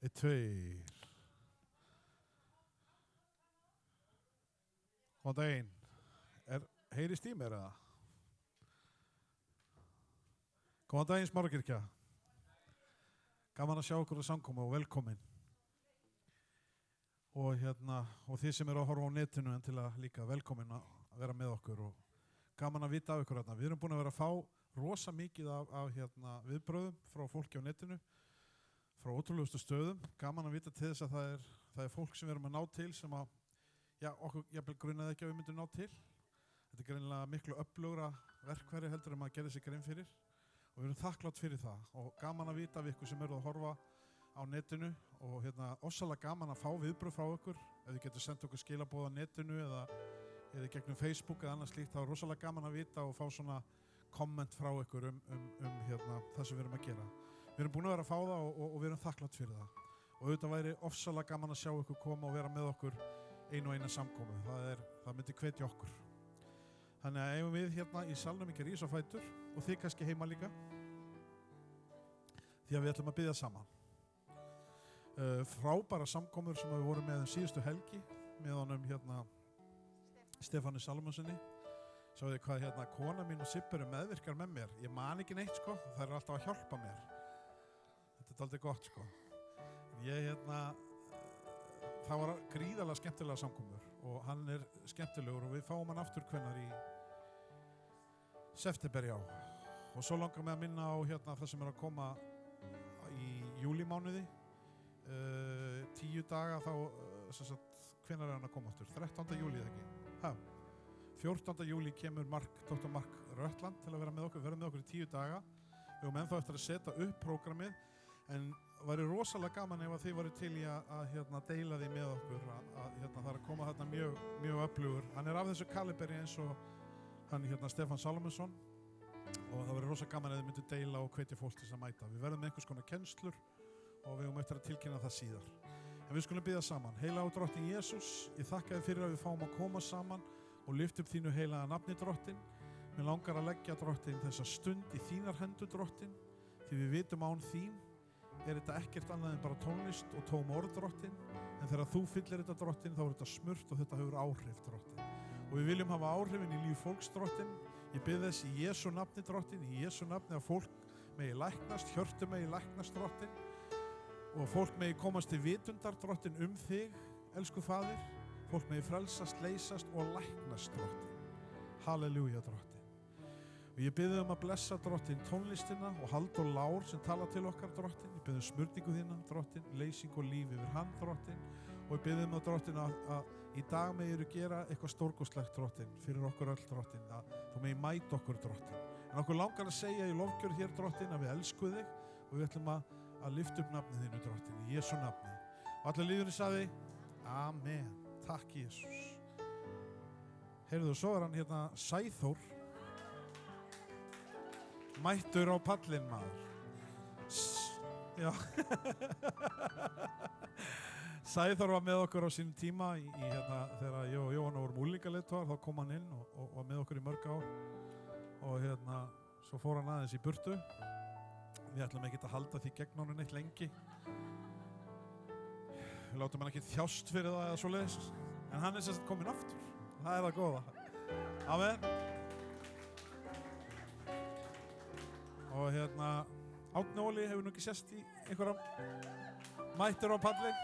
Einn, tveir. Góðan daginn. Heyrist í mér eða? Góðan daginn Smárakirkja. Gaman að sjá ykkur á samkomu og velkomin. Og þið sem eru að horfa á netinu en til að líka velkomin að vera með okkur og gaman að vita af ykkur hérna. Við erum búin að vera að fá rosa mikið af viðbröðum frá fólki á netinu, frá ótrúlegustu stöðum. Gaman að vita til þess að það er fólk sem við erum að ná til sem að, okkur jafnvel grunaði ekki að við myndum ná til. Þetta er greinilega miklu öflugra verkfæri heldur en maður gerði sig grein fyrir og við erum þakklátt fyrir það og gaman að vita af ykkur sem eru að horfa á netinu og ofsalega gaman að fá viðbröð frá ykkur ef þið getur sendt okkur skilaboð á netinu eða gegnum Facebook eða annað slíkt. Það er rosalega gaman að vita og fá svona komment frá ykkur það sem við erum að gera. Við erum búin að vera að fá það og við erum þakklátt fyrir það og auðvitað væri ofsalega gaman að sjá ykkur koma og vera með okkur einu og eina samkomu. Það myndi hvetja okkur. Þannig að eigum við í salnum ekki rís á fætur og þið kannski heima líka því að við ætlum að biðja saman. Frábæra samkomur sem við vorum með síðustu helgi með honum Stefáni Salómonssoni. Sjáðu hvað kona mín og Sibbi eru meðvirkar með mér. Ég man ekki neitt sko, það er alltaf að hjálpa mér. Þetta er dálítið gott sko. Það var gríðarlega skemmtilega samkomur og hann er skemmtilegur og við fáum hann aftur hvenær í september og svo langar mig að minna á það sem er að koma í júlímánuði 10 daga þá hvenær er hann að koma aftur 13. júlí eða ekki 14. júlí kemur Dr. Mark Röttland til að vera með okkur í 10 daga við höfum ennþá eftir að setja upp prógramið en væri rosalega gaman ef þið væri til í að deila því með okkur það er að koma þarna mjög öflugur. Hann er af þessu kaliberi eins og hann Stefán Salómonsson og það væri rosalega gaman ef þið myndu deila og hvetja fólk til að mæta. Við verðum með einhvers konar kennslur og við höfum eftir að tilkynna það síðar. En við skulum biðja saman. Heilagur Drottinn Jesús, ég þakka þér fyrir að við fáum að koma saman og lyfta upp þínu heilaga nafni Drottinn. Mér langar að leggja Drottinn þessa stund í þínar hendur Drottinn því við vitum án þín er þetta ekkert annað en bara tónlist og tóm orð Drottinn en þegar þú fyllir þetta Drottinn þá er þetta smurt og þetta hefur áhrif Drottinn og við viljum hafa áhrifin í líf fólks Drottinn. Ég bið þess í Jesú nafni Drottinn, í Jesú nafni að fólk megi læknast, hjörtu megi læknast Drottinn og fólk megi komast til vitundar Drottinn þig, elsku Faðir. Fólk megi frelsast, leysast og læknast Drottinn. Halleluja Drottinn. Og ég bið að blessa Drottinn tónlistina og Halldór Lár sem tala til okkar Drottinn. Ég bið smurningu þína Drottinn, leysing og líf yfir hann Drottinn. Og ég bið að Drottinn að í dag megir gera eitthvað stórkostlegt Drottinn fyrir okkur öll Drottinn. Að þú megir mæta okkur Drottinn. En okkur langar að segja í lofgjörð hér Drottinn að við elskum þig og við ætlum að lyfta upp nafnið þínu Drottinn, í Jesú nafni. Og allir líðurinn sagði, Amen. Takk Jesús. Heyrðu, svo er hann Sæþór. Mættur á pallinn maður. Já. Sæþór var með okkur á sínum tíma þegar ég og Jóhanna vorum unglingaleiðtogar, þá kom hann inn og var með okkur í mörg ár og svo fór hann aðeins í burtu. Við ætlum ekki að halda því gegn honum neitt lengi. Við látum hann ekki þjást fyrir það eða svoleiðis, en hann er kominn aftur. Það er það góða. Amen. Og Árni Óli hefur nú ekki sést í einhverjum mættur á pallinn.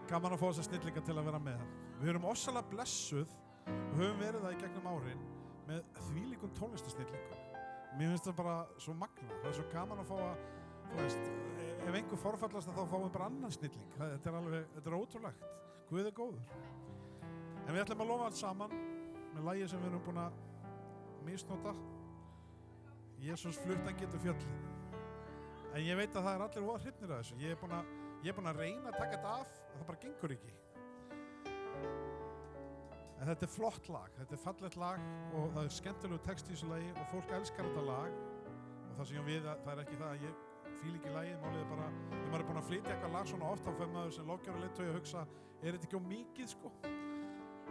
Gaman að fá þessa snillinga til að vera með hann. Við erum ofsalega blessuð og höfum verið það í gegnum árin með þvílíkum tónlistasnillingum. Mér finnst það bara svo magna. Það er svo gaman að fá ef einhver forfallast þá fáum við bara annan snilling. Þetta er ótrúlegt. Guð er góður. En við ætlum að lofa allt saman með lagi sem við erum búin að misnota. Jesús fluttan getur fjöllin. En ég veit að það er allir voða hrifnir af þessu. Ég er búin að reyna að taka þetta af, en það bara gengur ekki. En þetta er flott lag, þetta er fallegt lag og það er skemmtilegu text í þessu lagi og fólk elskar þetta lag. Og það sem ég við, það er ekki það að ég fíl ekki lagið, málið er bara, þegar maður er búin að flytja eitthvað lag svona oft á fer maður sem lofgjörðarleiðtogi að hugsa, er þetta ekki of mikið sko?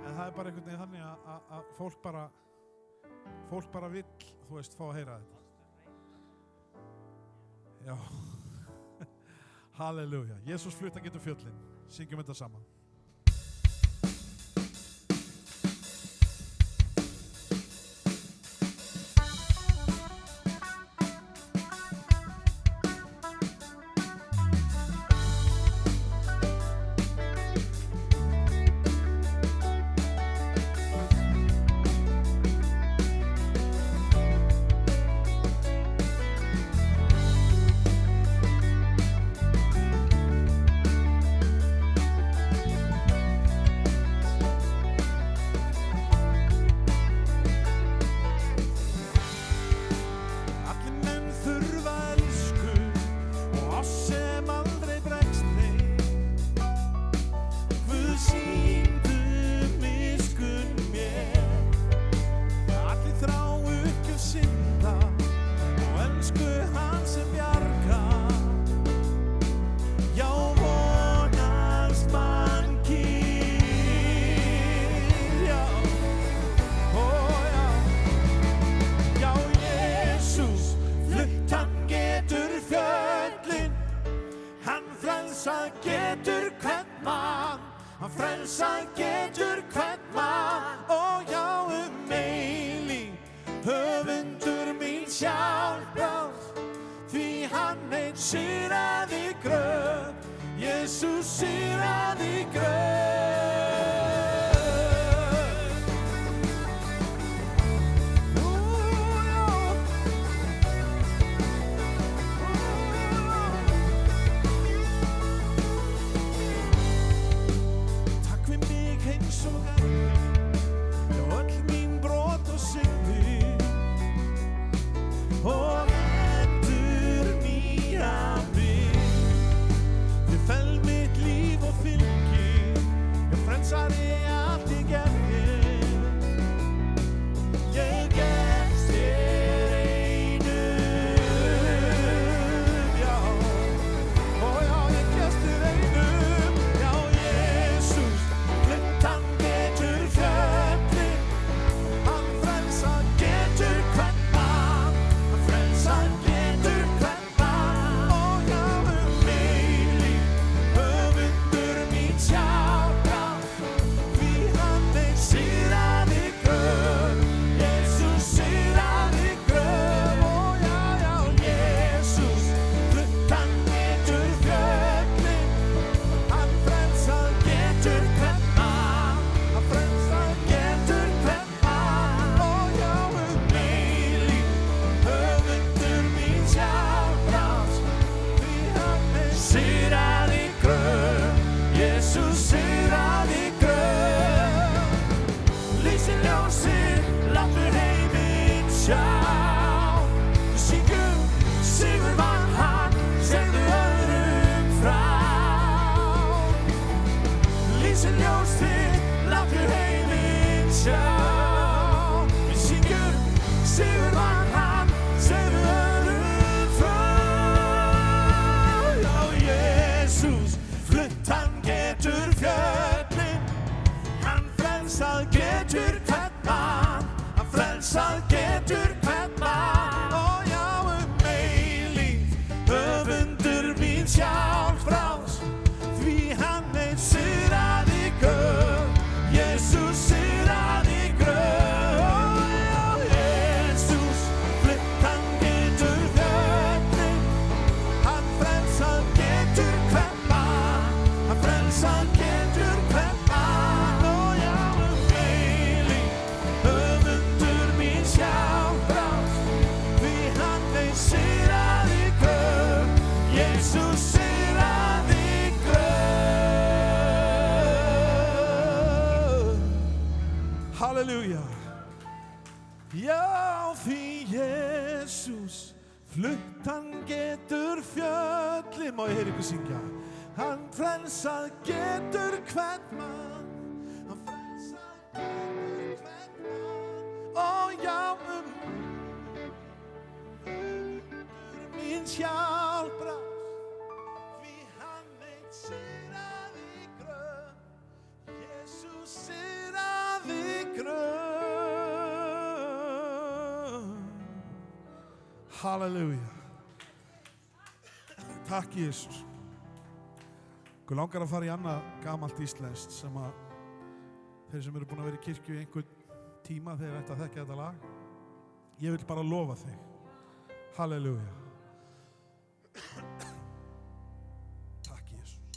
En það er bara einhvern veginn þannig að fólk bara vill, fá að heyra þetta. Já. Halleluja. Jesús flutt, hann getur fjöllin. Syngjum þetta saman. Halleluja. Já, því Jesús flutt, hann getur fjöllin. Má ég heyra ykkur syngja? Hann frelsað getur hvern mann. Hann frelsað getur hvern mann. Og já, mín hjálp brást, því hann veit sigrað í gröf. Jesús sigrað í gröf. Halleluja. Takk, Jesus. Okkur langar að fara í annað gamalt íslenskt sem að þeir sem eru búin að vera í kirkju í einhvern tíma þeir ætti að þekkja þetta lag. Ég vil bara lofa þig. Halleluja. Takk Jesús.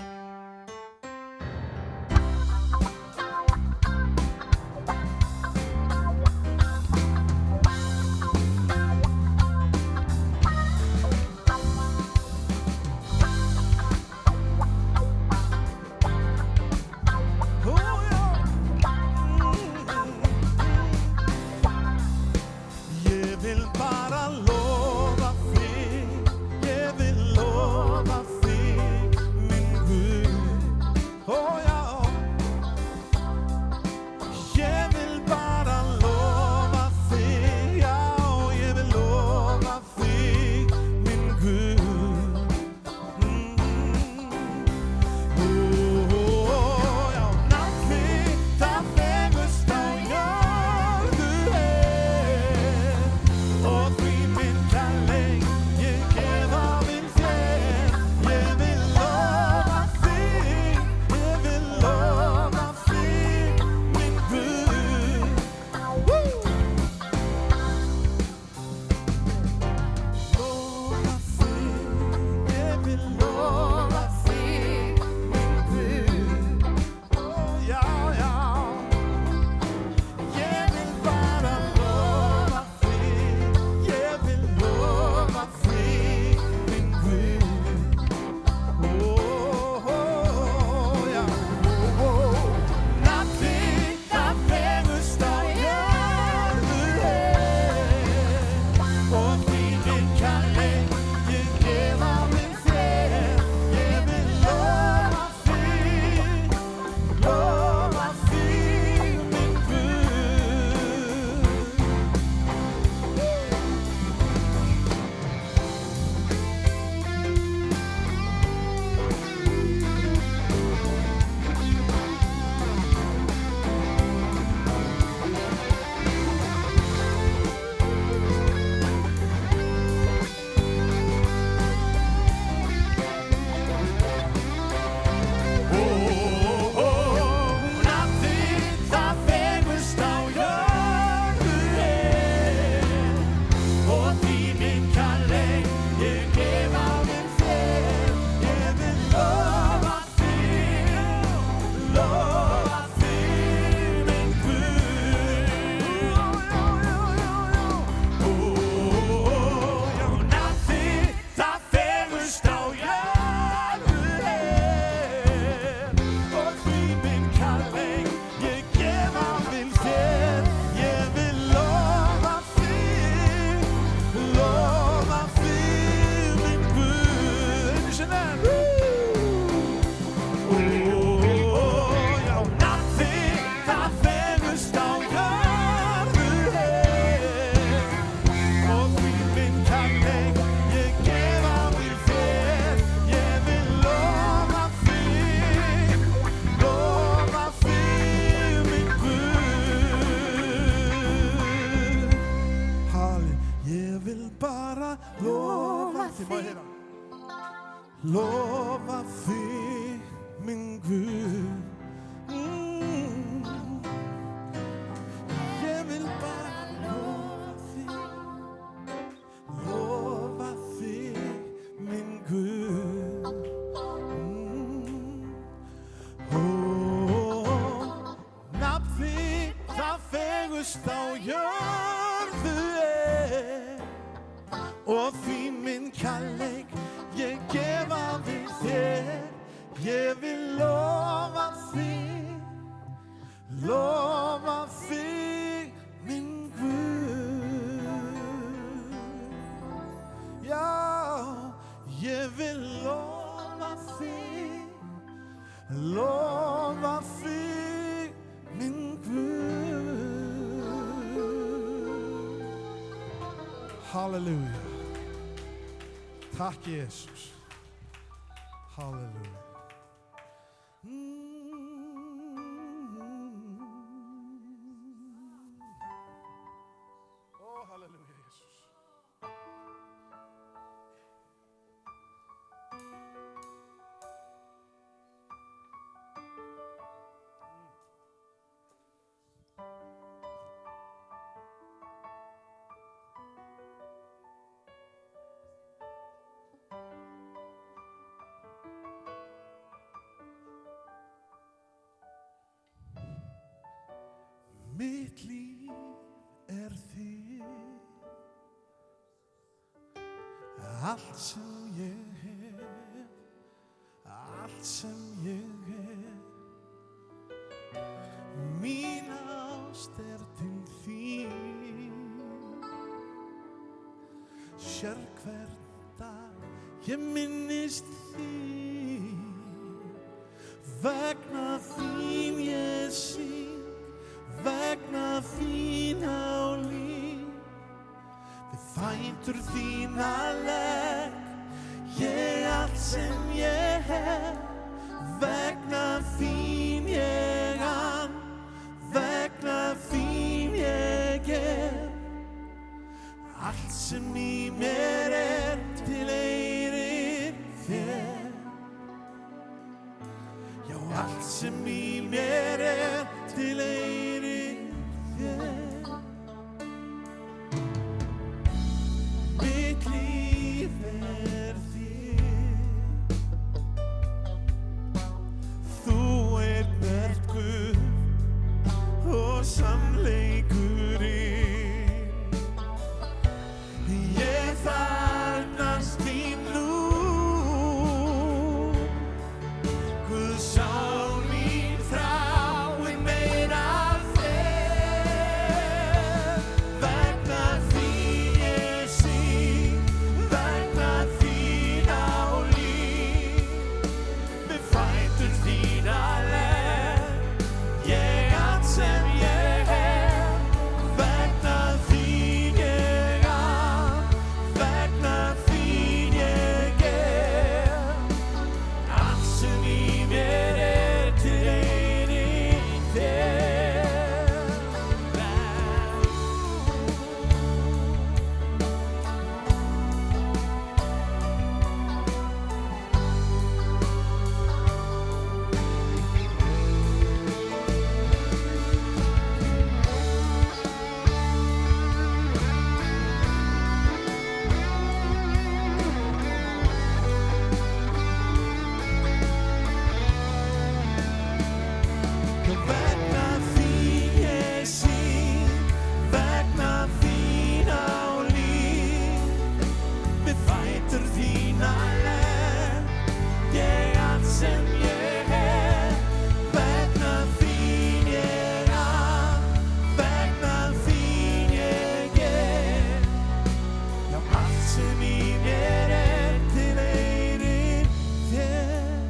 Lofa þig, minn Guð. Ég vil bara lofa þig, minn Guð. Nafn þitt það fegurst á jörðu og því minn kærleik ég gefa við þér. Ég vil lofa þig, minn Guð. Já, ég vil lofa þig, minn Guð. Halleluja. Takk Jesus. Halleluja. Halleluja Jesus. allt sem ég hef, allt sem ég hef. Mín ást til þín. Hvern dag ég minnist þín, vegna þín ég syng, vegna þín á líf. Við fætur þína legg ég allt sem ég hef, vegna þín ég ann, vegna þín ég gef. Allt sem í mér til eyrir þér. Já, allt sem í mér til eyrir þér. Mitt líf þér. Þú hvert Guð og sannleikurinn. Þarfnast þín nú, Guð sál mín þráir meira þér. Vegna þín ég syng, vegna þín á líf. Við fætur þína legg ég allt sem ég hef, vegna þín ég ann, vegna þín ég gef. Allt sem í mér til eyrir þér. Vegna þín ég syng, vegna þín á líf. Við fætur þína legg ég allt sem ég hef, vegna þín ég ann, vegna þín ég gef. Já, allt sem í mér til eyrir þér.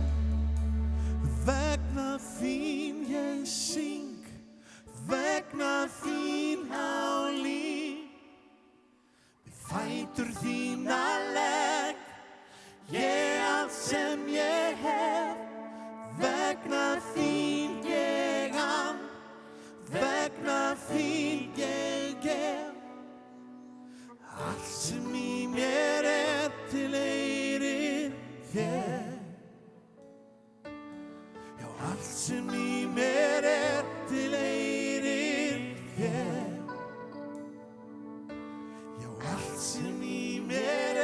Vegna þín ég syng, vegna þín á líf. Við fætur þína legg ég allt sem ég hef, vegna þín ég ann, vegna þín ég gef. Allt sem í mér til eyrir þér. Já, allt sem í mér til eyrir þér. Já, allt sem í mér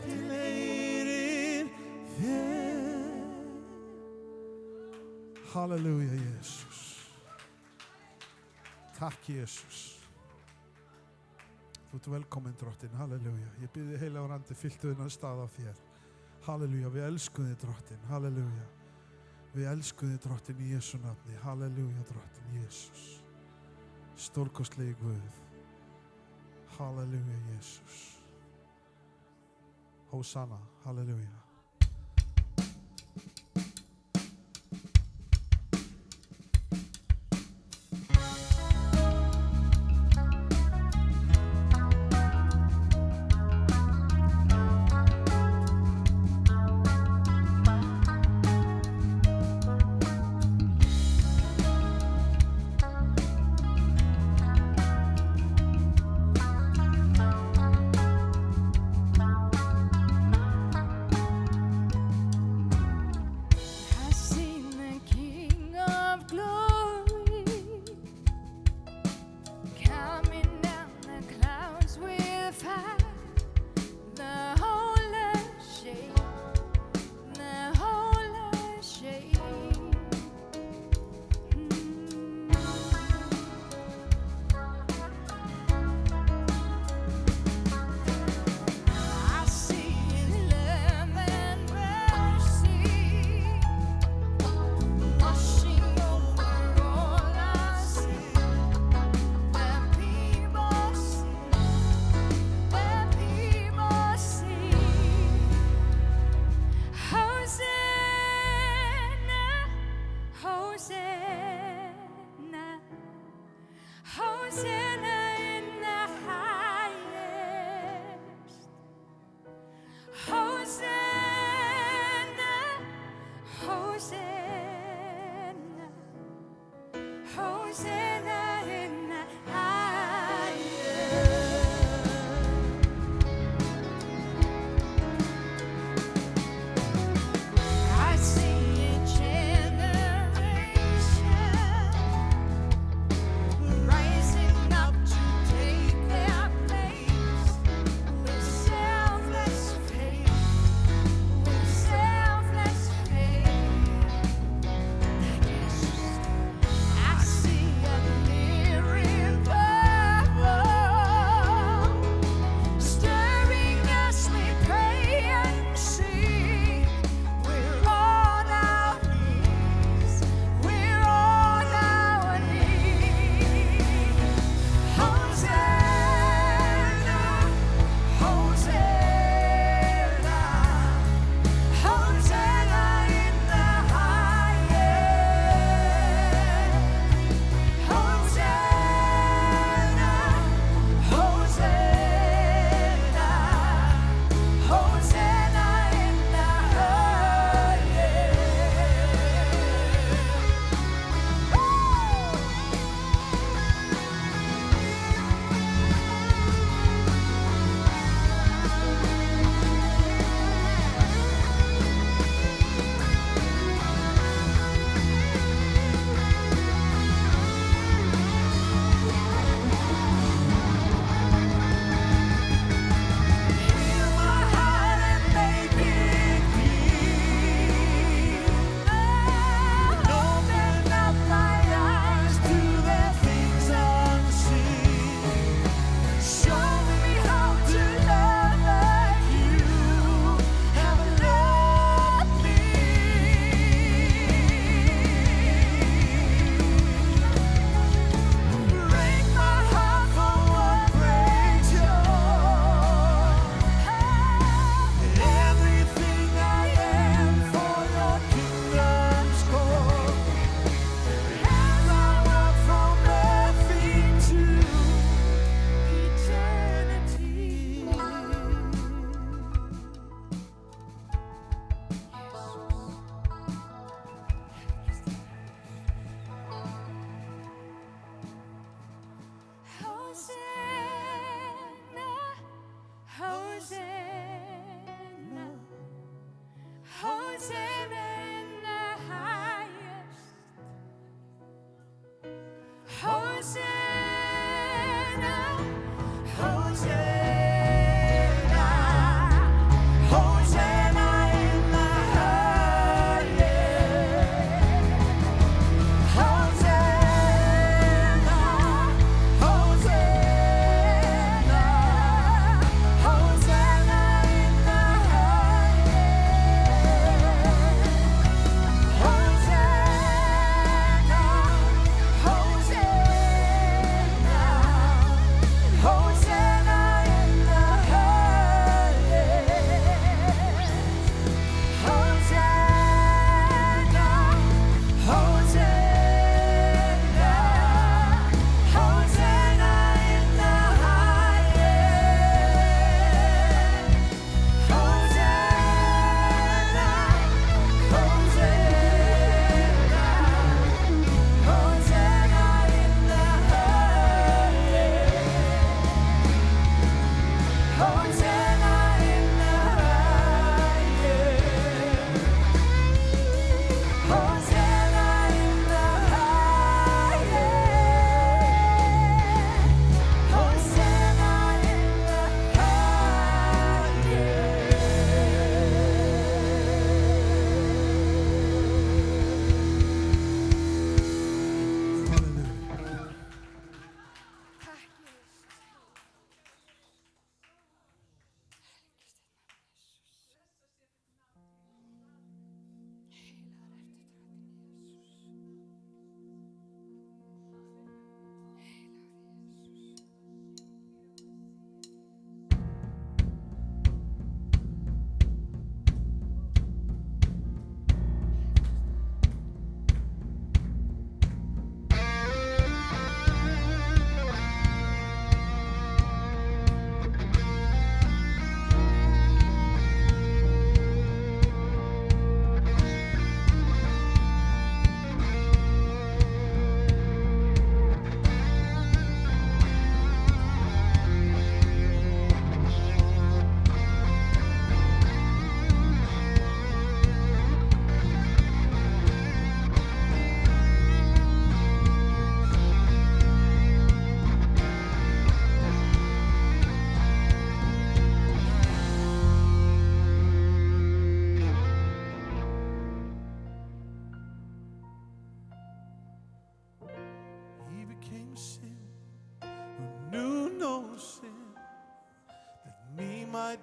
til eyrir þér. Halleluja, Jesus. Takk, Jesus. Þú ert velkominn, Drottinn. Halleluja. Ég bið þig, heilagur andi, fylltu þennan stað af þér. Halleluja. Við elskum þig, Drottinn. Halleluja. Við elskum þig, Drottinn, í Jesu nafni. Halleluja, Drottinn, Jesus. Stórkostlegi Guð. Halleluja, Jesus. Hosanna. Halleluja.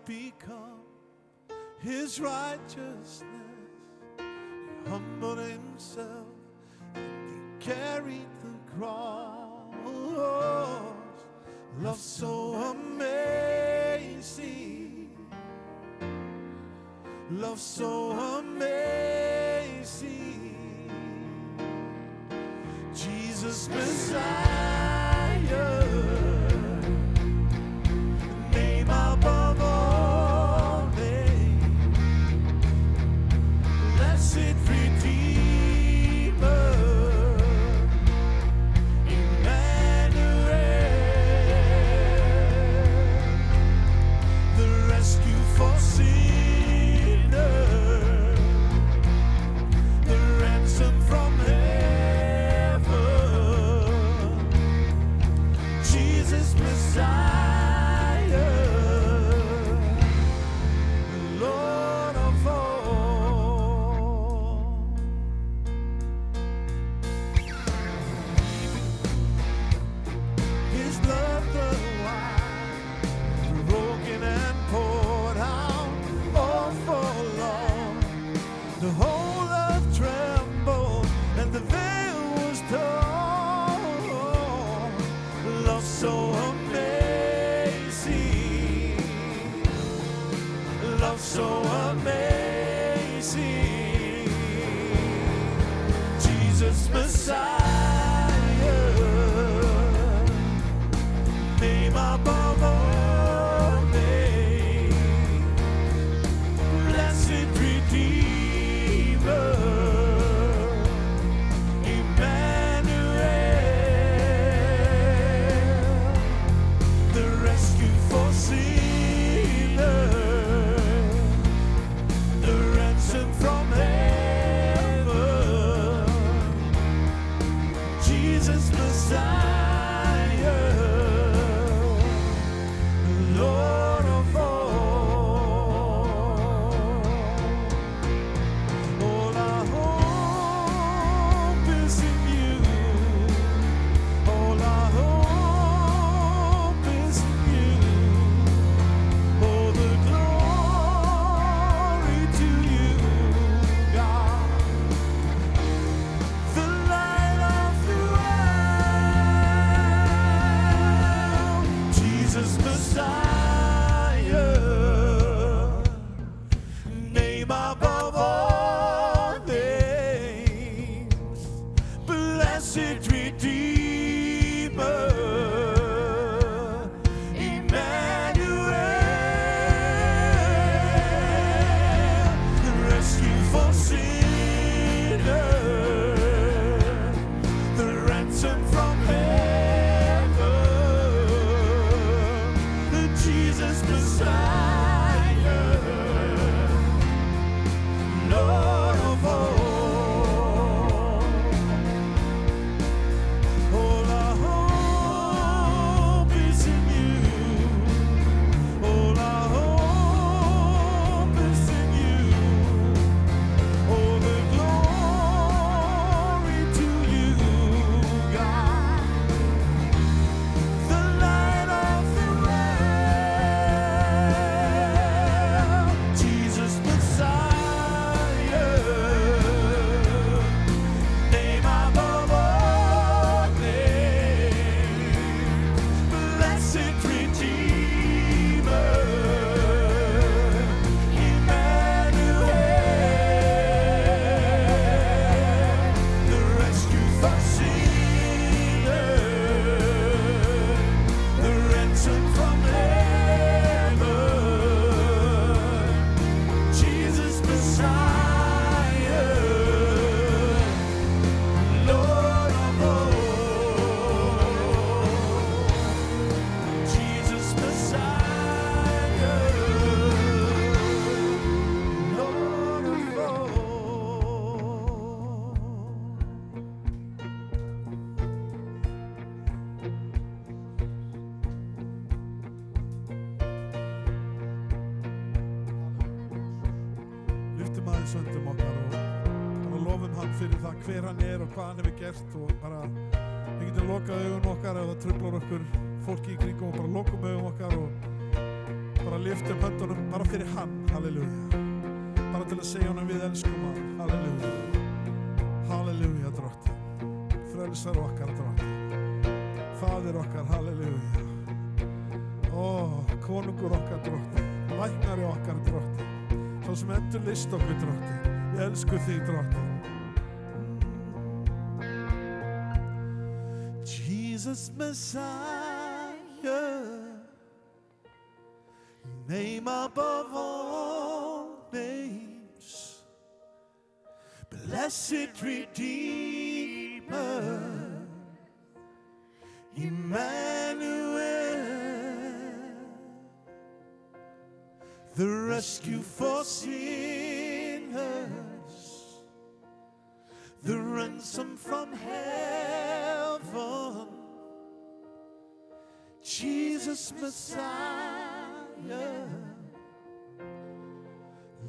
become his righteousness. He humbled himself and he carried the cross. Love so amazing. Love so amazing. Jesus Messiah, name above all names, blessed Redeemer, Emmanuel, the rescue for sinners, the ransom from heaven, Jesus Messiah, Lord of all. His blood, the wine, broken and poured out all for love. The whole earth trembled and the veil was torn. Love so amazing. Love so amazing. Jesus Messiah, name above all names, blessed Redeemer, Emmanuel, the rescue for sinners, the ransom from heaven, Jesus Messiah, Lord of all. All our hope is in you. All our hope is in you. All the glory to you, God. The light of the world, Jesus Messiah, name above all names, blessed Redeemer, Emmanuel, the rescue for sinners, the ransom from heaven, Jesus Messiah, Lord of all. All our hope is in you. All our hope is in you. All the glory to you, God. The light of the world, Jesus Messiah, name above all names, blessed Redeemer, Emmanuel, the rescue for sinners, the ransom from heaven, Jesus Messiah, Lord of all. Jesus Messiah, Lord of all. Lyftum aðeins höndum okkar og bara lofum hann fyrir það hver hann er og hvað hann hefur gert og bara við getum lokað augun okkar ef það truflar okkur fólki í kringum og bara lokum augun okkar og bara lyft upp höndunum bara fyrir hann, halleluja, bara til að segja honum við elskum hann, halleluja, halleluja drottinn, frelsar okkar drottinn, faðir okkar, halleluja, konungur okkar drottinn, læknari okkar drottinn, svo sem endur list okkur drottinn, við elskum þig drottinn. Jesus Messiah, name above all names, blessed Redeemer, Emmanuel, the rescue for sinners, the ransom from heaven, Jesus Messiah,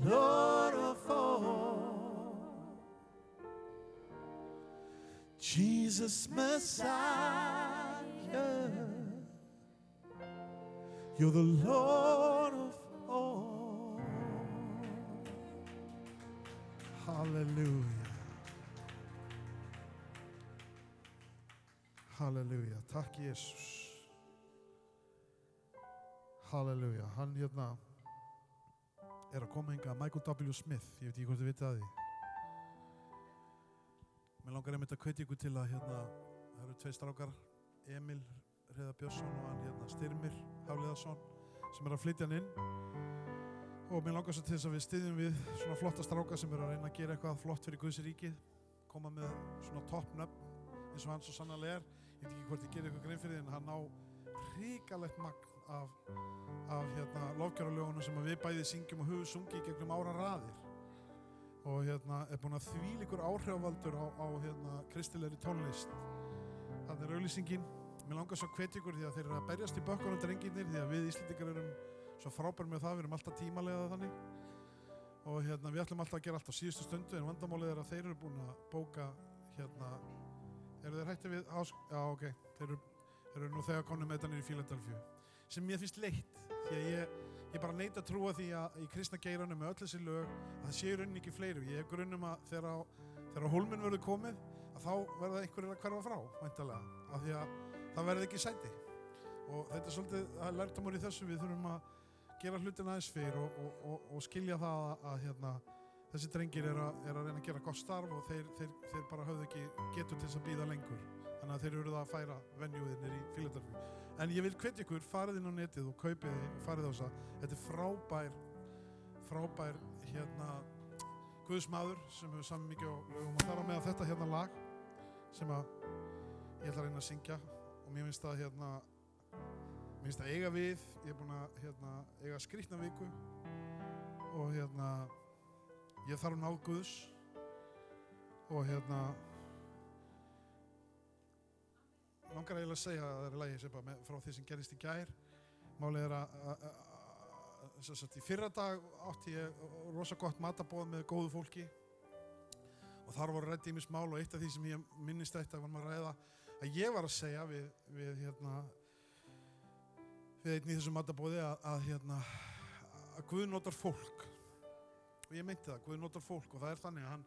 Lord of all, Jesus Messiah, you're the Lord of all. Hallelujah. Halleluja, takk Jesus. Halleluja, hann hérna að koma hingað, Michael W. Smith, ég veit ekki hvort þið vitið að því. Mér langar einmitt að hvetja ykkur til að það eru tveir strákar, Emil Hreiðar Björnsson og hann Styrmir Hafliðarsson sem að flytja hann inn. Og mér langar svo til þess að við styðjum við svona flotta strákar sem að reyna að gera eitthvað flott fyrir Guðs ríkið, koma með svona toppnöfn eins og hann svo sannarlega Ég veit ekki hvort ég gerir ykkur grein fyrir því en hann á hrikalegt magn af lofgjörðarlögunum sem við bæði syngjum og höfum sungið gegnum áraraðir. Og búinn að þvílíkur áhrifavaldur á kristilegri tónlist. Þarna auglýsingin. Mér langar svo að hvetja ykkur því að þeir eru að berjast í bökkunum drengirnir því að við Íslendingar erum svo frábærir með það, við erum alltaf tímalega þannig. Og við ætlum alltaf að gera allt á síðustu stundu en vandamálið að þeir eru búin að bóka eru þeir hætti við já, ok, þeir eru nú þegar komnir með þetta niður í Fíladelfíu sem mér finnst leitt því að ég bara neita að trúa því að í kristna geiranum með öll þessi lög að það séu rauninni ekki fleiri og ég hef grunn að þegar hólminn verður komið að þá verða einhverjir að hverfa frá væntanlega, af því að það verði ekki sæti og þetta svolítið lærdómur í þessu, við þurfum að gera hlutina aðeins fyrr og skilja það að þessi drengir eru að reyna að gera gott starf og þeir bara höfðu ekki getur til þess að bíða lengur. Þannig að þeir eru að færa venjúðirnir í Fíladelfíu. En ég vil hvetja ykkur, farið inn á netið og kaupið þið og farið á þess að þetta er frábær Guðsmaður sem hefur samið mikið á lögum og þar á með þetta lag sem að ég ætla að reyna að syngja og mér finnst það eiga við, ég er búinn að eiga skrýtna viku og ég þarf náð Guðs og langar eiginlega að segja að það er lagi sem bara frá því sem gerist í gær. Málið er að í fyrra dag átti ég rosa gott matarboð með góðu fólki og þar voru rædd ýmis mál og eitt af því sem ég minnist eitt að var maður að ræða að ég var að segja við einn í þessu matarboði að Guð notar fólk. Og ég meinti það, Guð notar fólk og það er þannig að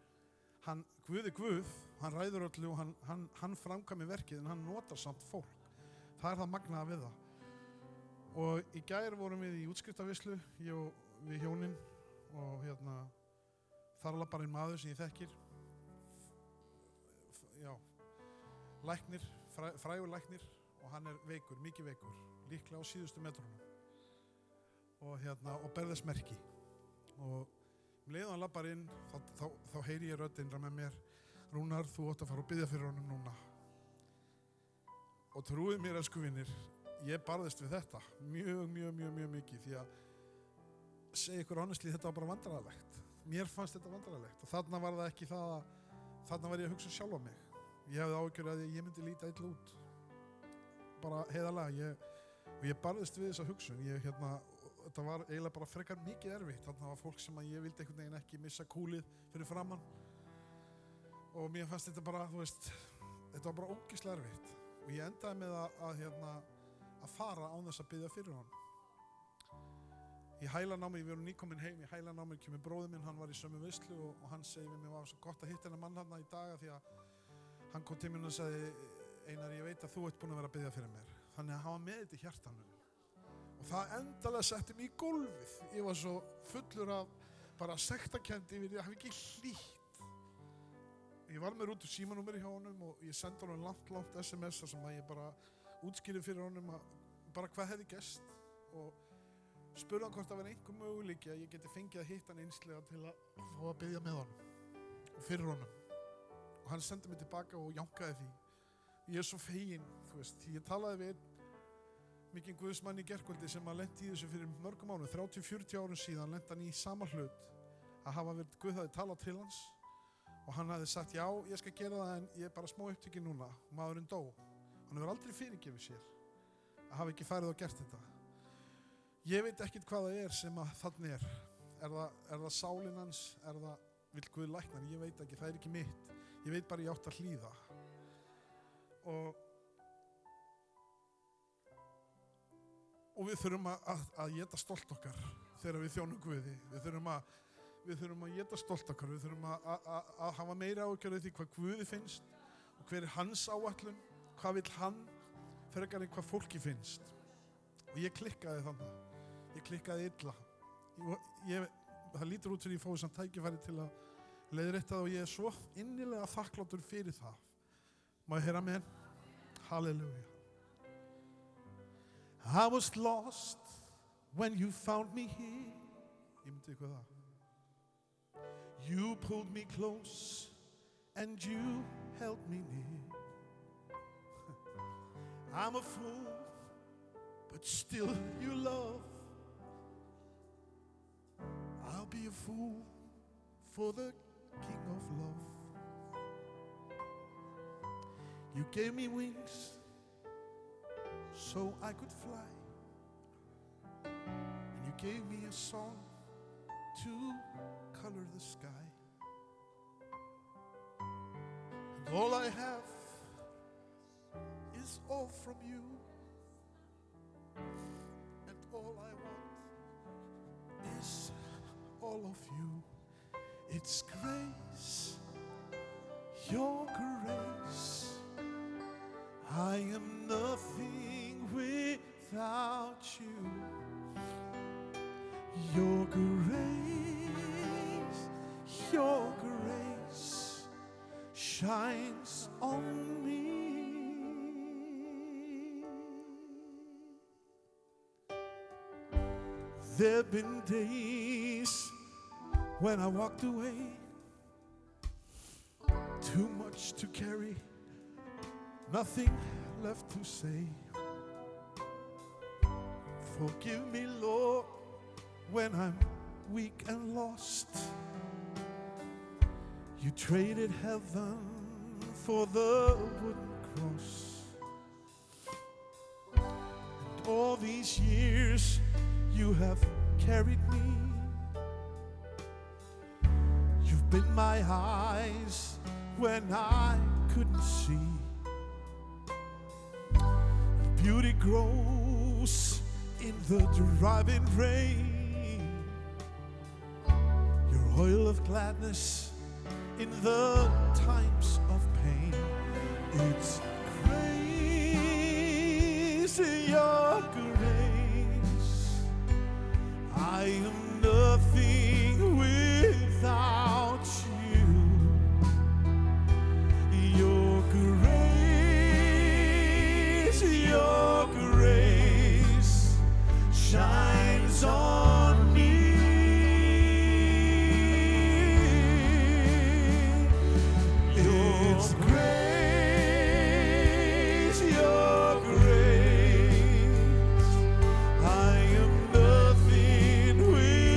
Guð er Guð, hann ræður öllu og hann framkvæmir verkið en hann notar samt fólk. Það er það magnaða við það. Og í gær vorum við í útskriftarveislu, við hjónin og þar labbar einn maður sem ég þekkir. Læknir, frægur læknir og hann er veikur, mikið veikur, líklega á síðustu metrunum. Og ber þess merki. Og leiðan hann labbar inn, þá heyri ég rödd innra með mér, Rúnar, þú átt að fara og biðja fyrir honum núna. Og trúið mér, elsku vinir, ég barðist við þetta mjög mikið því að segja ykkur honestly, þetta var bara vandræðalegt. Mér fannst þetta vandræðalegt og þarna var það ekki það að þarna var ég að hugsa sjálf á mig. Ég hefði áhyggjur að ég myndi líta illa út. Bara heiðarlega, ég barðist við þessa hugsun. Þetta var eiginlega bara frekar mikið erfitt. Þarna var fólk sem að ég vildi einhvern veginn ekki missa kúlið fyrir framann. Og mér fannst þetta bara, þetta var bara ógeðslega erfitt. Og ég endaði með að fara án þess að biðja fyrir hann. í hælanámi, við erum nýkomin heim, í hælanámi kemur bróðir minn, hann var í sömu veislu og hann segir við mig, var svo gott að hitta hennar mann hérna í dag því að hann kom til mér og sagði, Einar, ég veit að þú ert búin að vera að biðja fyrir mér. Þannig að hann var með þetta í hjartanum. Og það endalega setti mig í gólfið. Ég var svo fullur af bara sektarkennd yfir því að hafa ekki hlýtt. Ég var með út úr símanúmeri hjá honum og ég sendi honum langt SMS sem að ég bara útskýrði fyrir honum að bara hvað hefði gerst og spurði hann hvort það var einhver möguleiki að ég geti fengið að hitta hann einslega til að fá að biðja með honum og fyrir honum. Og hann sendi mig tilbaka og jánkaði því. Ég svo fegin, þú veist, ég talaði við mikinn guðsmann í gærkvöldi sem að lenti í þessu fyrir mörgum árum, 30-40 árum síðan lenti hann í sama hlut að hafa verið Guð hafði talað til hans og hann hafði sagt, já, ég skal gera það en ég er bara smá upptekinn núna og maðurinn dó. Hann hefur aldrei fyrirgefið sér að hafa ekki farið og gert þetta. Ég veit ekkert hvað það er sem að þannig er. Er það sálinn hans? Er það, vill Guð lækna hann? Ég veit ekki, það er ekki mitt. Ég veit bara ég átt að hlýða. Og við þurfum að éta stolt okkar þegar við þjónum Guði. Við þurfum að éta stolt okkar. Við þurfum að hafa meira áhyggjur af því hvað Guði finnst og hver er hans áætlun, hvað vill hann frekar en hvað fólki finnst. Og ég klikkaði þannig. Ég klikkaði illa. Það lítur út fyrir ég fóði samt tækifæri til að leiðrétta það og ég er svo innilega þakkláttur fyrir það. Má ég heyra amen? Hallelujah. I was lost when you found me here. Ég myndi eitthvað það. You pulled me close and you held me near. I'm a fool, but still you love. I'll be a fool for the King of Love. You gave me wings so I could fly. And you gave me a song to color the sky. And all I have is all from you. And all I want is all of you. It's grace, your grace. I am nothing without you. Your grace shines on me. There've been days when I walked away, too much to carry, nothing left to say. Forgive me, Lord, when I'm weak and lost. You traded heaven for the wooden cross. And all these years you have carried me. You've been my eyes when I couldn't see. Beauty grows in the driving rain. Your oil of gladness in the times of pain. It's grace, your grace. I am nothing without you. Your grace shines on me. It's grace, your grace. I am nothing without you.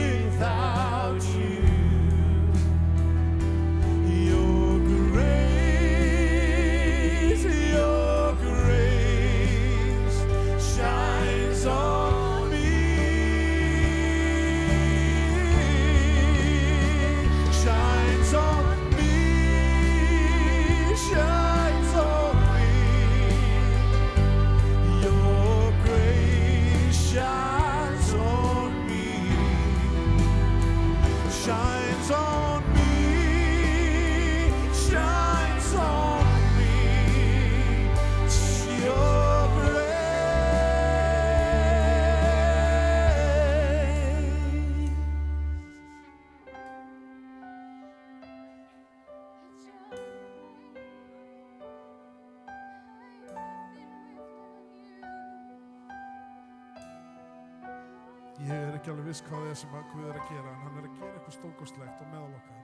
Ég ekki alveg viss hvað það sem að Guð að gera, en hann að gera eitthvað stórkostlegt og meðal okkar.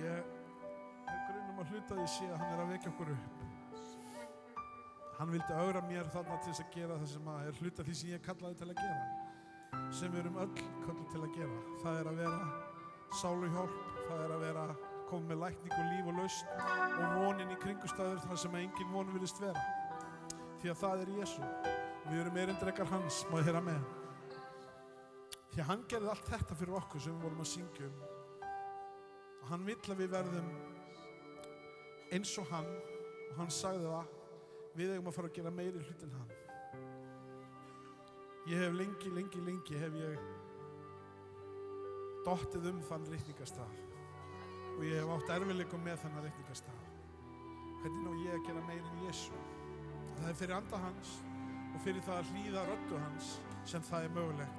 Ég hef grunn að hluta því sé að hann að vekja okkur upp. Hann vildi ögra mér þarna til þess að gera það sem að hluta því sem ég kallaði til að gera. Sem við öll kölluð til að gera. Það að vera sáluhjálp, það að vera koma með lækning og líf og lausn og vonin í kringustæður þar sem engin von virðist vera. Því að það Jesú. Við erindrekar hans, má ég heyra með. Því að hann gerði allt þetta fyrir okkur sem við vorum að syngja Og hann vill að við verðum eins og hann hann sagði það, við eigum að fara að gera meiri hlut en hann. Ég hef lengi hef ég dottið þann reikningastaf og ég hef átt erfiðleikum með þennan reikningastaf. Hvernig ná ég að gera meiri en Jesú? Það fyrir anda hans og fyrir það að hlýða röddu hans sem það mögulegt.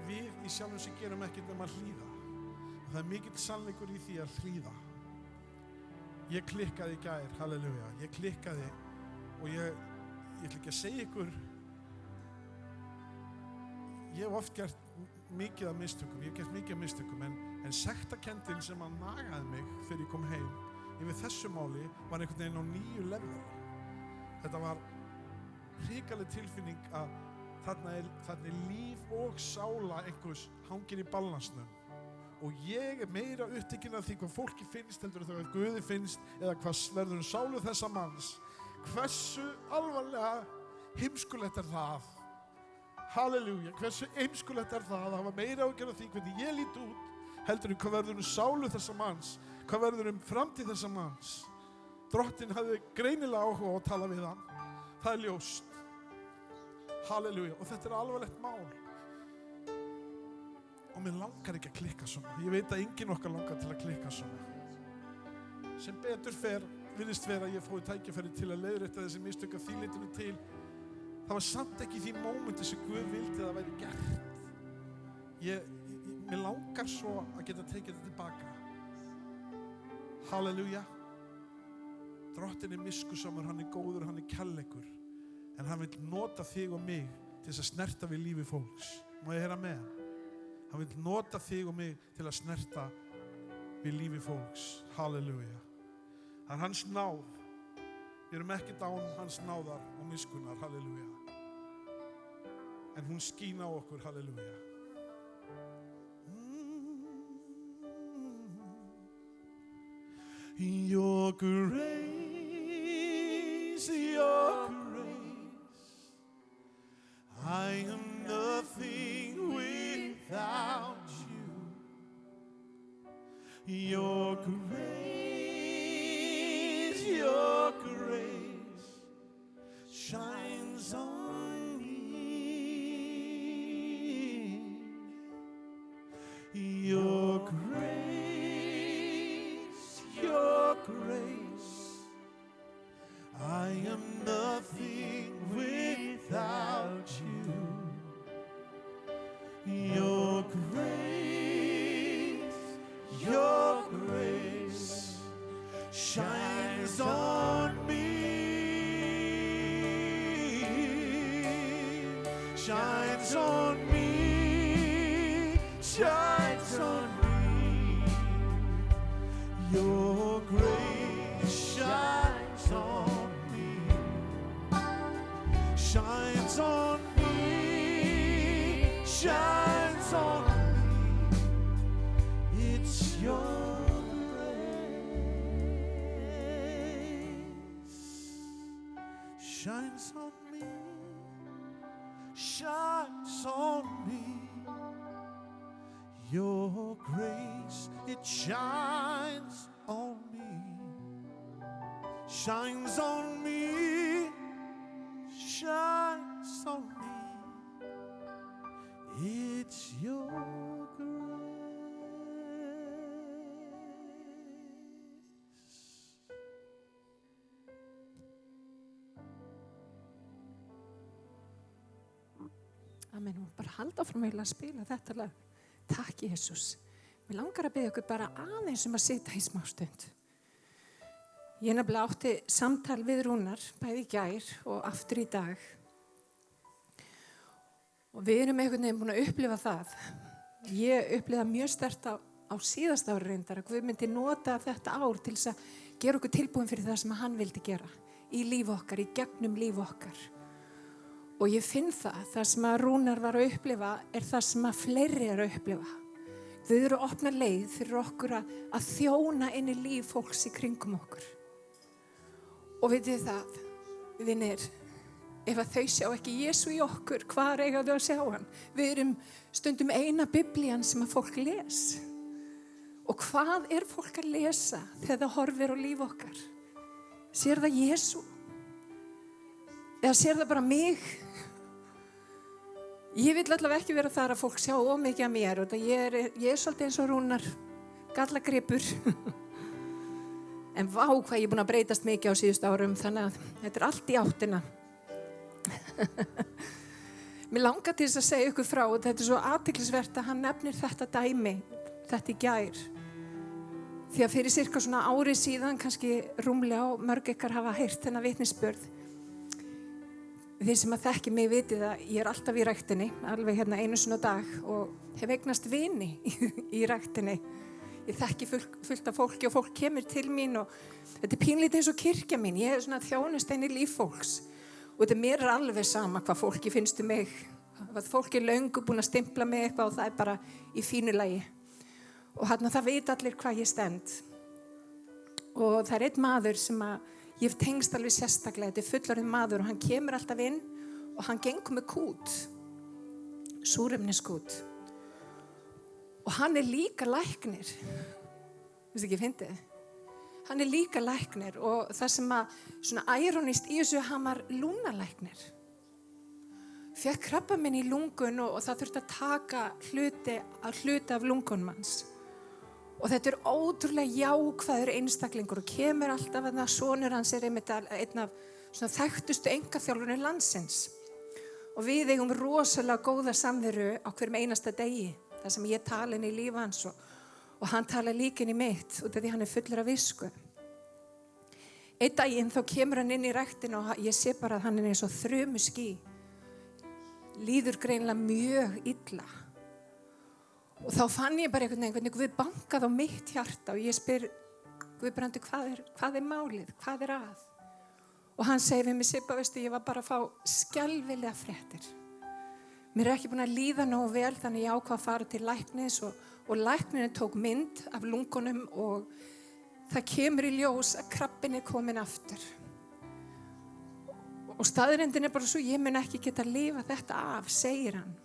Við í sjálfum sem gerum ekkert nema að hlýða. Og það mikill sannleikur í því að hlýða. Ég klikkaði í gær, halleluja. Ég klikkaði og ég ætla ekki að segja ykkur, ég hef oft gert mikið af mistökum, en sektarkenndin sem að nagaði mig þegar ég kom heim yfir þessu máli var einhvern veginn á nýju level. Þetta var hrikaleg tilfinning að þarna er líf og sála einhvers hangir í balansnum. Og ég meira upptekinn af því hvað fólki finnst heldur þegar Guði finnst eða hvað verður sálu þessa manns. Hversu alvarlega heimskulegt það? Halleluja, hversu heimskulegt það að hafa meira að gera því hvernig ég lít út heldur hvað verður sálu þessa manns, hvað verður framtíð þessa manns. Drottinn hafði greinilega áhuga á að tala við hann. Það ljóst. Halleluja, og þetta alvarlegt mál. Og mér langar ekki að klikka svona. Ég veit að enginn okkar langar til að klikka svona. Sem betur virðist vera að ég fóði tækifæri til að leiðrétta þessi mistök af því leytinu til. Það var samt ekki því mómenti sem Guð vildi að það væri gert. Mér langar svo að geta tekið þetta tilbaka. Halleluja. Drottinn miskusamur, hann góður, hann kærleikur. En hann vil nota þig og mig til þess að snerta við lífi fólks. Má ég heyra með? Hann vil nota þig og mig til að snerta við lífi fólks. Halleluja. Það er hans náð. Við erum ekkert án hans náðar og miskunnar. Halleluja. En hún skín á okkur. Halleluja. Your grace, your grace. I am nothing without you. Your grace shines on me. Your grace, I am nothing without you. Your grace shines on me, shines on me, shines on me. Your grace shines on me, shines on me, shines on me. It's your grace shines on me, shines on me. Your grace, it shines on me, shines on me, shines on me. It's your grace. Amen, og bara halda áfram að spila þetta lag. Takk Jesús. Mér langar að biðja ykkur bara aðeins að sitja í smá stund. Ég nefnilega átti samtal við Rúnar, bæði í gær og aftur í dag. Og við erum einhvern veginn búin að upplifa það. Ég upplifa mjög sterkt á síðasta ári reyndar að Guð myndi nota þetta ár til þess að gera okkur tilbúin fyrir það sem hann vildi gera í líf okkar, í gegnum líf okkar. Og ég finn það sem að Rúnar var að upplifa er það sem að fleiri er að upplifa. Guð eru að opna leið fyrir okkur að þjóna inn í líf fólks í kringum okkur. Og vitið það, vinir, ef að þau sjá ekki Jesú í okkur, hvar eiga þau að sjá hann? Við erum stundum eina biblían sem að fólk les. Og hvað er fólk að lesa þegar það horfir á líf okkar? Sér það Jesú? Eða sér það bara mig? Ég vil allavega ekki vera þar að fólk sjá ómikið af mér og ég er svolítið eins og Rúnar, gallagripur. En vá hvað ég er búin að breytast mikið á síðustu árum, þannig að þetta er allt í áttina. Mér langar til þess að segja ykkur frá og þetta er svo athyglisvert að hann nefnir þetta dæmi, þetta í gær. Því að fyrir cirka svona ári síðan, kannski rúmlega og mörg ykkar hafa heyrt þennan vitnisburð. Þið sem að þekki mig vitið að ég er alltaf í ræktinni, alveg hérna einu sinni á dag og hef eignast vini í ræktinni. Ég þekki fullt af fólki og fólk kemur til mín og þetta er pínlítið eins og kirkja mín. Ég er svona þjónusta inn í líf fólks og þetta mér er alveg sama hvað fólki finnst mig. Fólk er löngu búin að stimpla mig eitthvað og það er bara í fínu lagi. Og hérna það veit allir hvað ég stend. Og það er einn maður sem að ég hef tengst alveg sérstaklega, þetta er fullorðinn maður og hann kemur alltaf inn og hann gengur með kút, súrefniskút. Og hann er líka læknir, veistu ekki, fyndið? Hann er líka læknir og það sem að svona ironist í þessu, hann var lungnalæknir. Fékk krabbamein í lungun og það þurfti að taka hluti af lungunum hans. Og þetta er ótrúlega jákvæður einstaklingur og kemur alltaf að sonur hans er einmitt einn af svona þekktustu einkaþjálfurum landsins. Og við eigum rosalega góða samveru á hverjum einasta degi, þar sem ég tala inn í líf hans og hann tala líka inn í mitt út af því hann er fullur af visku. Einn daginn þá kemur hann inn í ræktinu og ég sé bara að hann er eins og þrumuský. Líður greinilega mjög illa. Og þá fann ég bara einhvern veginn Guð bankað á mitt hjarta og ég spyr Guðbrandur, hvað er málið? Hvað er að? Og hann segir við mig, Sibba, veistu, ég var bara að fá skelfilega fréttir. Mér er ekki búin að líða nógu vel, þannig ég ákvað að fara til læknis og læknirinn tók mynd af lungunum og það kemur í ljós að krabbinn er komin aftur. Og staðreyndin er bara svo, ég mun ekki geta að lifa þetta af, segir hann.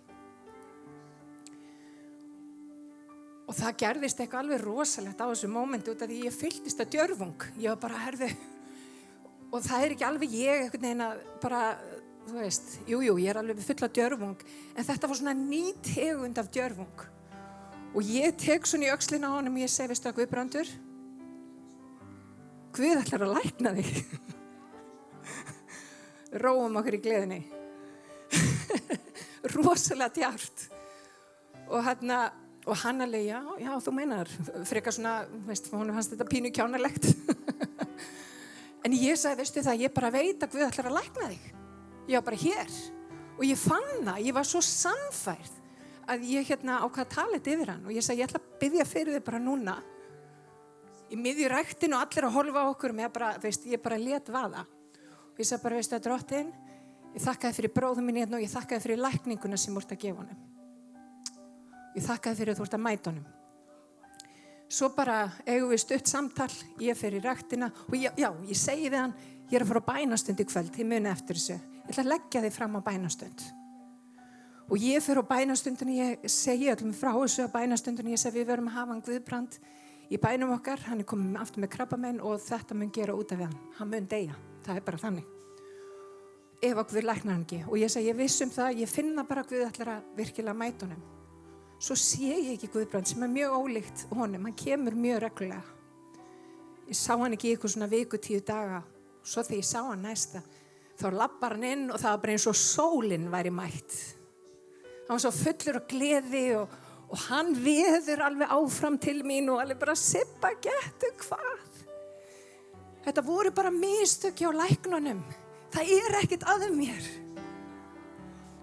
Og það gerðist eitthvað alveg rosalegt á þessu mómenti út af því ég fylltist af djörfung. Ég var bara, og það er ekki alveg ég einhvern veginn að bara, þú veist, jú, ég er alveg full af djörfung, en þetta var svona ný tegund af djörfung. Og ég tek svona í öxlina á honum og ég segi, veistu að Guðbrandur, Guð ætlar að lækna þig. Róum okkur í gleðinni. Rosalega djart. Og hann alveg, já, þú meinar, frekar svona, veist, honum fannst þetta pínu kjánalegt. En ég sagði, veistu það, ég bara veit að Guð ætlar að lækna þig. Ég var bara hér. Og ég fann það, ég var svo sannfærð að ég ákvað að tala þetta yfir hann. Og ég sagði, ég ætla að biðja fyrir þig bara núna. Í miðju ræktinu og allir að horfa á okkur og ég bara lét vaða. Og ég sagði bara, veistu að Drottinn, ég þakkaði fyrir bróðum minni og ég þakkaði fyrir lækninguna sem úrt að gefa honum. Ég þakkaði fyrir að þú ert að mæta honum. Svo bara eigum við stutt samtal, ég fer í ræktina og ég segi við hann, ég er að fara á bænastund í kvöld, ég muni eftir þessu. Ég ætla að leggja þig fram á bænastund. Og ég fer á bænastundinu, ég segi öllum frá þessu á bænastundinu, ég segi við verum að hafa hann Guðbrand í bænum okkar, hann er komin aftur með krabbamein og þetta mun gera út af við hann mun deyja, það er bara þannig. Ef að Guð læknar hann ekki. Og ég segi, ég viss það, ég finna bara að Guð ætlar að virkilega mæta honum. Svo sé ég ekki Guðbrand sem er mjög ólíkt honum, hann kemur mjög reglulega. Ég sá hann ekki í ykkur svona viku 10 daga, svo þegar ég sá hann næsta, þá labbar hann inn og það var bara eins og sólin væri mætt. Hann var svo fullur og gleði og hann veður alveg áfram til mín og alveg bara, Sibba, getu hvað? Þetta voru bara mistök hjá læknunum, það er ekkert að mér.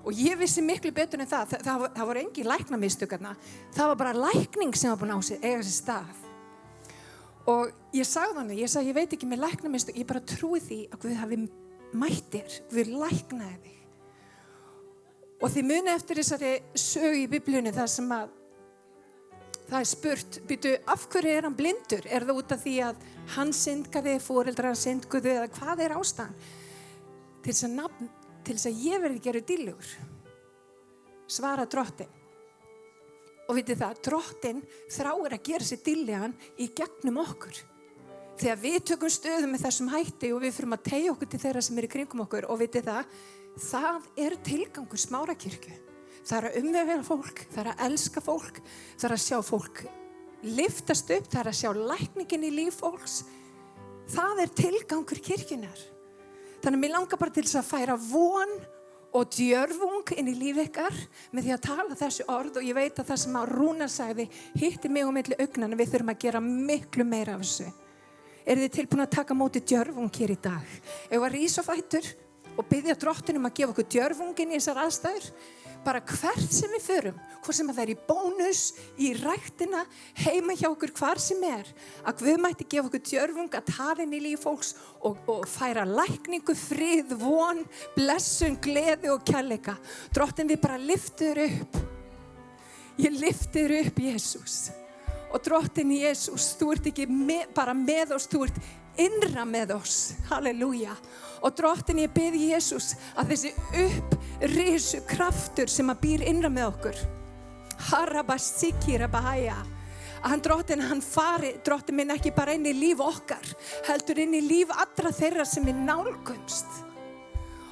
Og ég vissi miklu betur en það. Það voru engin læknamistök þarna. Það var bara lækning sem var búin að eiga sér stað. Og ég sagði hann, ég veit ekki með læknamistök, ég bara trúi því að Guð hafi mætt þér, Guð læknaði þig. Og þið muni eftir þessari sögu í Biblíunni þar sem að það spurt, býtu, af hverju hann blindur? Það út af því að hann syndgaði, foreldrar syndguðu eða hvað ástæðan? Til þess að ég verði gerður dýrlegur, svara Drottinn. Og vitið það, Drottinn þráir að gera sér dýrlegan í gegnum okkur. Þegar við tökum stöðu með þessum hætti og við fyrum að teygja okkur til þeirra sem í kringum okkur og vitið það tilgangur Smárakirkju. Það að umvefja fólk, það að elska fólk, það að sjá fólk liftast upp, það að sjá lækningin í líf fólks. Það tilgangur kirkjunar. Þannig að mér langar bara til þess að færa von og djörfung inn í líf ykkar með því að tala þessu orð og ég veit að það sem að Rúnar sagði hitti mig á milli augnanna, við þurfum að gera miklu meira af þessu. Þið tilbúin að taka móti djörfung hér í dag? Ef að rísa á fætur og biðja Drottinn að gefa okkur djörfungin í þessar aðstæður, bara hvert sem við förum, hvort sem að það í bónus, í ræktina, heima hjá okkur, hvar sem að Guð mætti gefa okkur djörfung að tala inn í líf fólks og færa lækningu, frið, von, blessun, gleði og kærleika. Drottinn, við bara lyftum þér upp. Ég lyfti þér upp, Jesús. Og Drottinn Jesús, þú ert ekki bara með oss, þú ert innra með oss. Halleluja. Og Drottinn, ég bið Jesús að þessi upprisu kraftur sem að býr innra með okkur, að Drottinn, hann fari, Drottinn minn, ekki bara inn í líf okkar, heldur inn í líf allra þeirra sem við nálgumst.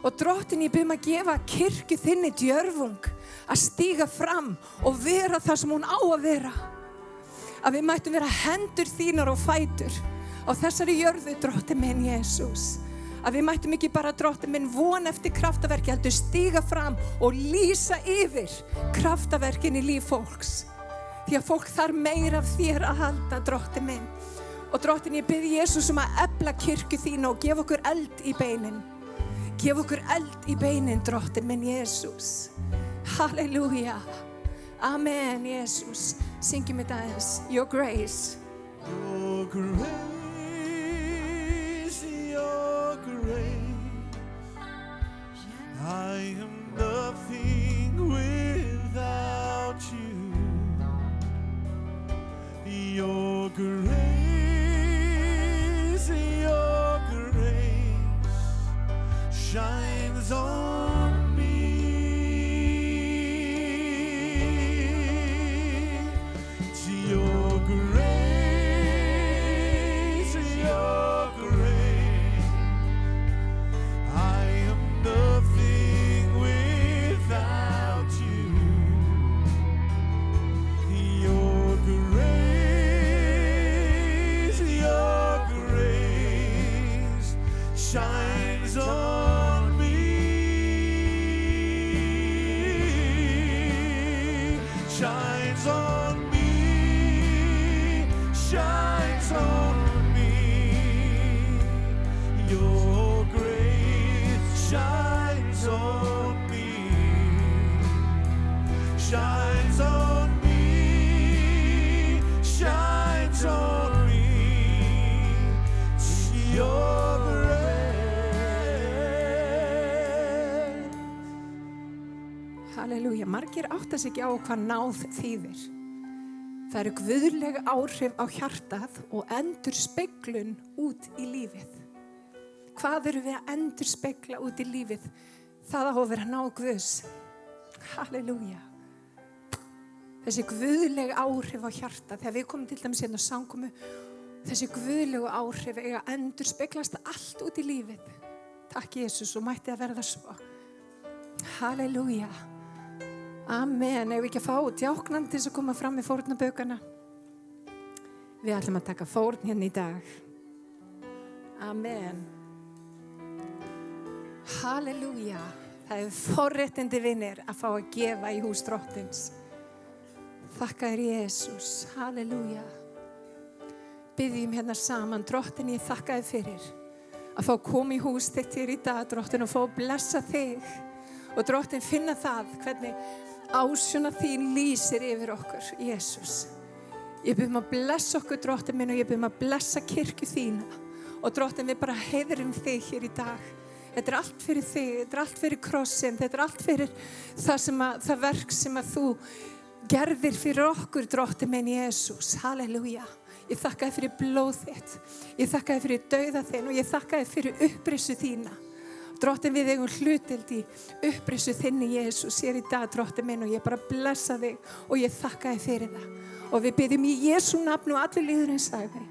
Og Drottinn, ég bið að gefa kirkju þinni djörfung að stíga fram og vera það sem hún á að vera. Að við mættum vera hendur þínar og fætur á þessari jörðu, Drottinn minn Jesús. Að við mættum ekki bara, Drottinn minn, von eftir kraftaverki, heldur stíga fram og lýsa yfir kraftaverkin í líf fólks. Því að fólk þarf meira af þér að halda, Drottinn minn. Og Drottinn, ég bið Jesús að efla kirkju þína og gefa okkur eld í beinin. Gefa okkur eld í beinin, Drottinn minn Jesús. Halleluja. Amen, Jesús. Syngjum þetta aðeins. Your grace. Your grace, your grace. I am nothing without you. Your grace shines on me. Your grace, I am nothing without you. Your grace shines on me. Shines on me. Shines on me. Your grace shines on me. Shines on me. Shines on me. Your grace. Halleluja. Margir átta sig ekki á hvað náð þýðir. Það eru guðleg áhrif á hjartað og endurspeglun út í lífið. Hvað eru við að endurspegla út í lífið? Það á að vera náð Guðs. Halleluja. Þessi guðleg áhrif á hjartað, þegar við komum til dæmis hérna á samkomu, þessi guðlegu áhrif eiga að endurspeglast allt út í lífið. Takk Jesús, og mætti að verða svo. Halleluja. Amen. Ef við ekki að fá djáknandi til að koma fram í fórnabökana. Við ætlum að taka fórn hérna í dag. Amen. Halleluja. Það forréttindi vinir að fá að gefa í hús Drottins. Þakka þér Jesús. Halleluja. Biðjum hérna saman. Drottinn, ég þakka þér fyrir að fá að koma í hús þitt hér í dag, Drottinn, og fá að blessa þig Og Drottinn finna það, hvernig ásjóna þín lýsir yfir okkur, Jesús. Ég bið að blessa okkur, Drottinn minn, og ég bið að blessa kirkju þína. Og Drottinn, við bara heiðrum þig hér í dag. Þetta allt fyrir þig, þetta allt fyrir krossin, þetta allt fyrir það verk sem að þú gerðir fyrir okkur, Drottinn minn, Jesús. Halleluja. Ég þakka þér fyrir blóð þitt. Ég þakka þér fyrir dauða þinn og ég þakka þér fyrir upprisu þína. Drottinn, við eigum hlutdeild í upprisu þinni, Jesús, hér í dag, Drottinn minn, og ég bara blessa þig og ég þakka þér fyrir það. Og við biðjum í Jesú nafni og allir líðurinn sagði.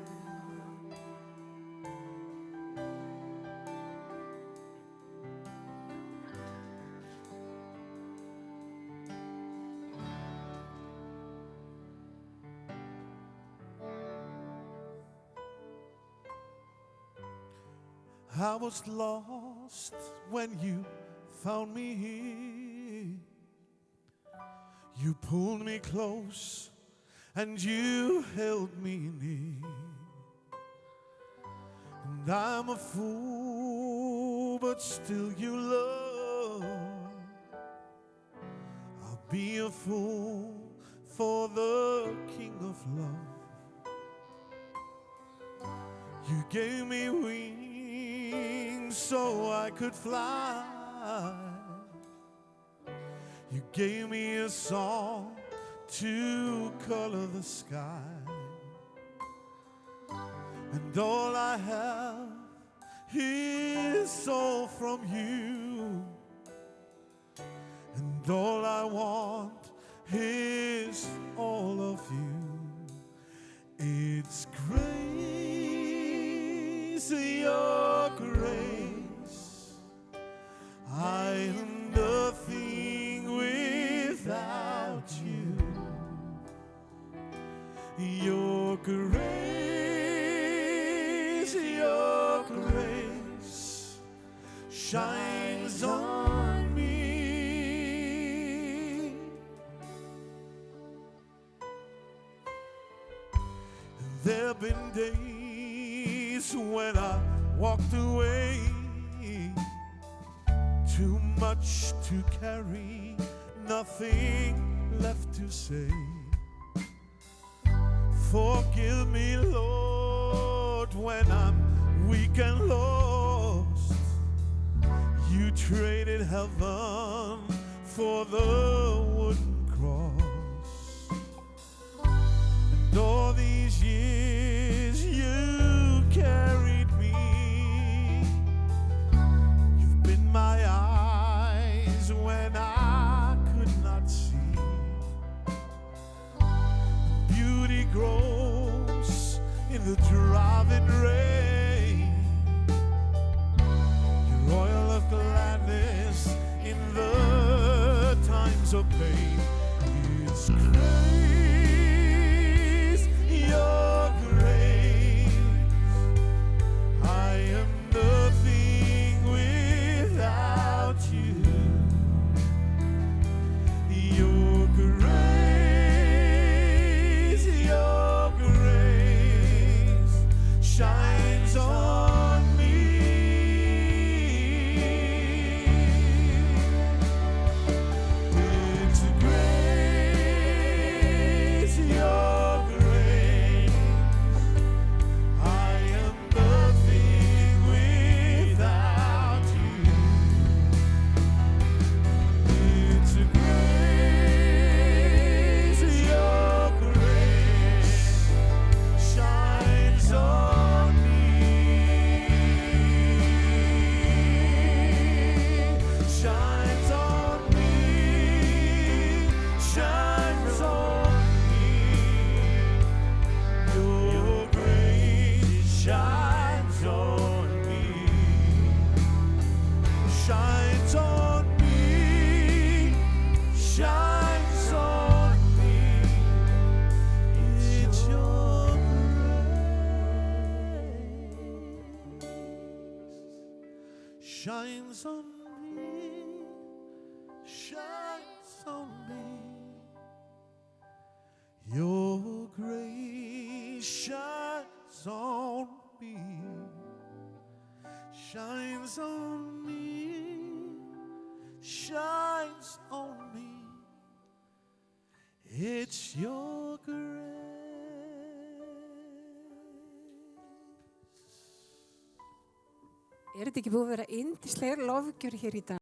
I was lost when you found me here. You pulled me close and you held me near. And I'm a fool, but still you love. I'll be a fool for the King of Love. You gave me wings so I could fly. You gave me a song to color the sky. And all I have is all from you. And all I want is all of you. It's grace, your grace. I am nothing without you. Your grace, your grace shines on me. There've been days when I walked away, too much to carry, nothing left to say. Forgive me, Lord, when I'm weak and lost. You traded heaven for the wooden cross. And all these years you carried me. You've been my eyes when I could not see. Beauty grows in the driving rain. Your oil of gladness in the times of pain. It's grace, your grace. I am nothing without you. Your grace, your grace shines on me. It's grace, your grace. I am nothing without you. It's grace, your grace shines on me. Shines on me. Shines on me. Your grace shines on me. Shines on me. Shines on me. It's your grace. Shines on me. Shines on me. Your grace shines on me. Shines on me. shines on me. It's your grace. Er þetta ekki búið að vera yndisleg lofgjör hér í dag?